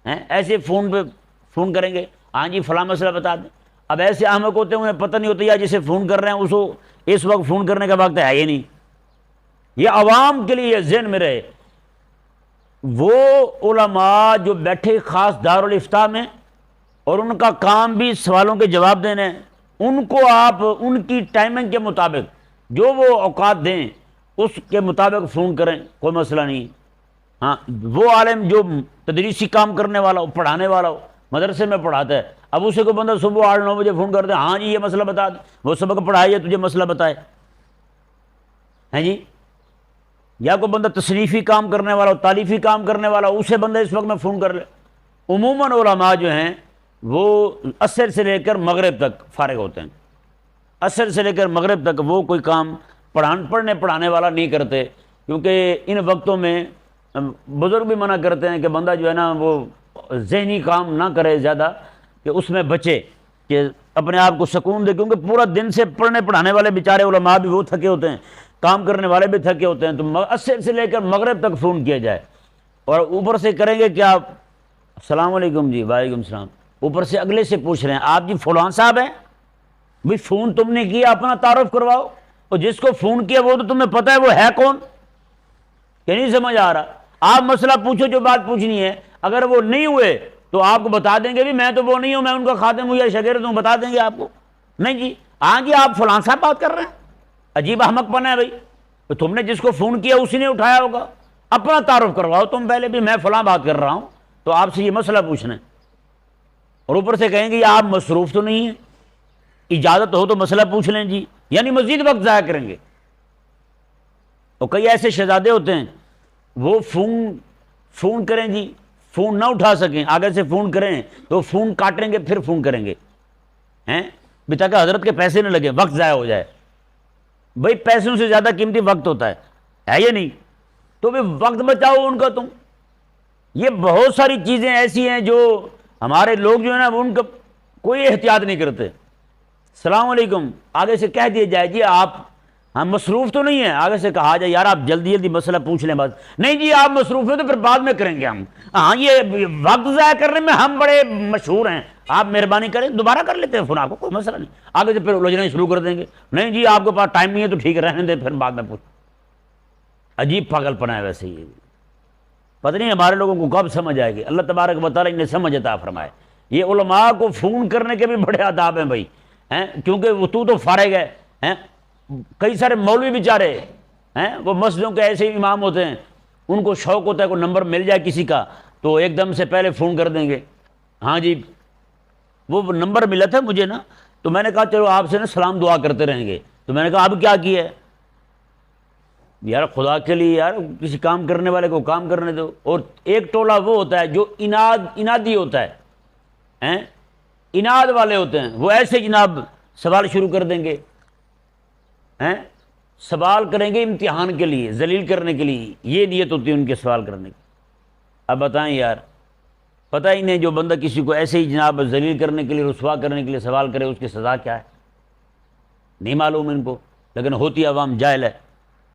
ہیں ایسے فون پہ فون کریں گے، ہاں جی فلاں مسئلہ بتا دیں۔ اب ایسے احمق ہوتے ہیں انہیں پتہ نہیں ہوتا، یا جسے فون کر رہے ہیں اس کو اس وقت فون کرنے کا وقت ہے ہی نہیں۔ یہ عوام کے لیے ذہن میں رہے، وہ علماء جو بیٹھے خاص دارالافتاء میں اور ان کا کام بھی سوالوں کے جواب دینے ہیں، ان کو آپ ان کی ٹائمنگ کے مطابق جو وہ اوقات دیں اس کے مطابق فون کریں، کوئی مسئلہ نہیں۔ ہاں وہ عالم جو تدریسی کام کرنے والا ہو، پڑھانے والا ہو، مدرسے میں پڑھاتا ہے، اب اسے کوئی بندہ صبح 8-9 بجے فون کرتے ہیں، ہاں جی یہ مسئلہ بتا دیں، وہ سبق پڑھائے تجھے مسئلہ بتائے، ہیں جی۔ یا کوئی بندہ تصنیفی کام کرنے والا ہو، تالیفی کام کرنے والا ہو، اسے بندہ اس وقت میں فون کر لے۔ عموماً علماء جو ہیں وہ عصر سے لے کر مغرب تک فارغ ہوتے ہیں، عصر سے لے کر مغرب تک وہ کوئی کام پڑھانے والا نہیں کرتے، کیونکہ ان وقتوں میں بزرگ بھی منع کرتے ہیں کہ بندہ جو ہے نا وہ ذہنی کام نہ کرے زیادہ، کہ اس میں بچے، کہ اپنے آپ کو سکون دے، کیونکہ پورا دن سے پڑھنے پڑھانے والے بیچارے علماء بھی وہ تھکے ہوتے ہیں، کام کرنے والے بھی تھکے ہوتے ہیں، تو عصر سے لے کر مغرب تک فون کیا جائے، اور اوپر سے کریں گے کہ آپ السلام علیکم جی، وعلیکم السلام، اوپر سے اگلے سے پوچھ رہے ہیں آپ جی فلاں صاحب ہیں، بھئی فون تم نے کیا اپنا تعارف کرواؤ، اور جس کو فون کیا وہ تو تمہیں پتہ ہے وہ ہے کون، کہ نہیں سمجھ آ رہا؟ آپ مسئلہ پوچھو جو بات پوچھنی ہے، اگر وہ نہیں ہوئے تو آپ کو بتا دیں گے بھی میں تو وہ نہیں ہوں، میں ان کا خادم ہوں یا شاگرد ہوں، بتا دیں گے آپ کو، نہیں جی ہاں جی آپ فلاں صاحب بات کر رہے ہیں، عجیب احمق پن ہے بھائی، تو تم نے جس کو فون کیا اسی نے اٹھایا ہوگا، اپنا تعارف کرواؤ تم پہلے بھی، میں فلاں بات کر رہا ہوں تو آپ سے یہ مسئلہ پوچھنا ہے، اور اوپر سے کہیں گے آپ مصروف تو نہیں ہیں، اجازت ہو تو مسئلہ پوچھ لیں جی، یعنی مزید وقت ضائع کریں گے۔ اور کئی ایسے شہزادے ہوتے ہیں وہ فون کریں جی، فون نہ اٹھا سکیں، آگے سے فون کریں تو فون کاٹیں گے پھر فون کریں گے، ہیں بھی تاکہ حضرت کے پیسے نہ لگے، وقت ضائع ہو جائے۔ بھئی پیسوں سے زیادہ قیمتی وقت ہوتا ہے یا نہیں؟ تو بھی وقت بچاؤ ان کا تم۔ یہ بہت ساری چیزیں ایسی ہیں جو ہمارے لوگ جو ہے نا ان کا کوئی احتیاط نہیں کرتے۔ السلام علیکم، آگے سے کہہ دیا جائے جی آپ ہم مصروف تو نہیں ہیں، آگے سے کہا جائے یار آپ جلدی جلدی مسئلہ پوچھ لیں، بس نہیں جی آپ مصروف ہیں تو پھر بعد میں کریں گے ہم، ہاں یہ وقت ضائع کرنے میں ہم بڑے مشہور ہیں، آپ مہربانی کریں دوبارہ کر لیتے ہیں فون، آپ کو کوئی مسئلہ نہیں، آگے سے پھر الجھنا شروع کر دیں گے، نہیں جی آپ کے پاس ٹائم نہیں ہے تو ٹھیک ہے رہنے دیں پھر بعد میں پوچھ۔ عجیب پاگل پنا ہے ویسے، یہ پتہ نہیں ہمارے لوگوں کو کب سمجھ آئے گی، اللہ تبارک و تعالیٰ انہیں سمجھ عطا فرمائے۔ یہ علماء کو فون کرنے کے بھی بڑے آداب ہیں بھائی، ہیں کیونکہ وہ تو فارغ ہے، ہیں کئی سارے مولوی بیچارے ہیں وہ مسجدوں کے ایسے امام ہوتے ہیں، ان کو شوق ہوتا ہے کوئی نمبر مل جائے کسی کا تو ایک دم سے پہلے فون کر دیں گے، ہاں جی وہ نمبر ملا تھا مجھے نا، تو میں نے کہا چلو آپ سے نا سلام دعا کرتے رہیں گے، تو میں نے کہا اب کیا کیا ہے یار، خدا کے لیے یار کسی کام کرنے والے کو کام کرنے دو۔ اور ایک ٹولہ وہ ہوتا ہے جو انادی ہوتا ہے، ہیں اناد والے ہوتے ہیں، وہ ایسے جناب سوال شروع کر دیں گے، ہیں سوال کریں گے امتحان کے لیے، ذلیل کرنے کے لیے، یہ نیت ہوتی ہے ان کے سوال کرنے کی۔ اب بتائیں یار، پتہ ہی نہیں جو بندہ کسی کو ایسے ہی جناب ذلیل کرنے کے لیے، رسوا کرنے کے لیے سوال کرے اس کی سزا کیا ہے، نہیں معلوم ان کو، لیکن ہوتی عوام جاہل ہے۔